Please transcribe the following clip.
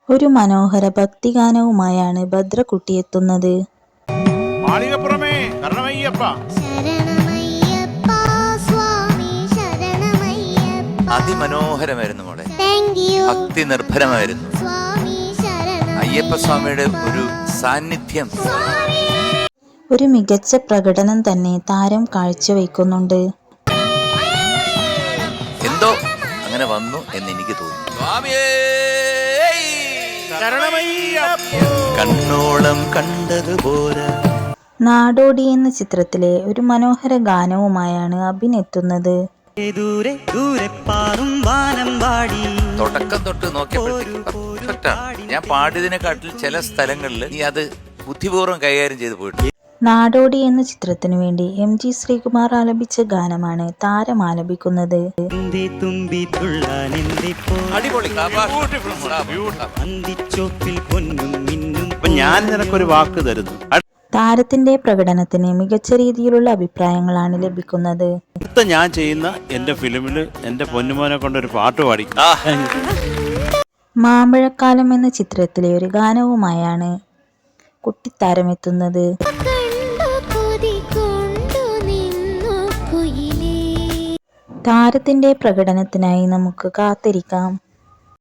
ഒരു മനോഹര ഭക്തിഗാനവുമായാണ് ഭദ്രക്കുട്ടി എത്തുന്നത്. മാളികപ്പുറമേ കരണമയ്യപ്പ അതിമനോഹരമായിരുന്നു മോളെ, ഭക്തി നിർഭരമായിരുന്നു. അയ്യപ്പസ്വാമിയുടെ ഒരു സാന്നിധ്യം, ഒരു മികച്ച പ്രകടനം തന്നെ താരം കാഴ്ചവെക്കുന്നുണ്ട്. എന്തോ അങ്ങനെ വന്നു എന്ന് എനിക്ക് തോന്നുന്നു. കണ്ണോളം കണ്ടതുപോലെ. നാടോടി എന്ന ചിത്രത്തിലെ ഒരു മനോഹര ഗാനവുമായാണ് അബിൻ എത്തുന്നത്. തുടക്കം തൊട്ട് നോക്കിയപ്പോഴത്തേക്കും ഞാൻ പാടിയതിനെക്കാട്ടിൽ ചില സ്ഥലങ്ങളിൽ നീ അത് ബുദ്ധിപൂർവ്വം കൈകാര്യം ചെയ്ത് പോയിട്ടുണ്ട്. നാടോടി എന്ന ചിത്രത്തിനു വേണ്ടി MG ശ്രീകുമാർ ആലപിച്ച ഗാനമാണ് താരം ആലപിക്കുന്നത്. ഞാൻ നിനക്കൊരു വാക്ക് തരുന്നു. താരത്തിന്റെ പ്രകടനത്തിന് മികച്ച രീതിയിലുള്ള അഭിപ്രായങ്ങളാണ് ലഭിക്കുന്നത്. ഞാൻ ചെയ്യുന്ന എന്റെ ഫിലിമില് എന്റെ പൊന്നുമോനെ കൊണ്ടൊരു പാട്ട് പാടി. മാമ്പഴക്കാലം എന്ന ചിത്രത്തിലെ ഒരു ഗാനവുമായാണ് കുട്ടിത്താരം എത്തുന്നത്. താരത്തിന്റെ പ്രകടനത്തിനായി നമുക്ക് കാത്തിരിക്കാം.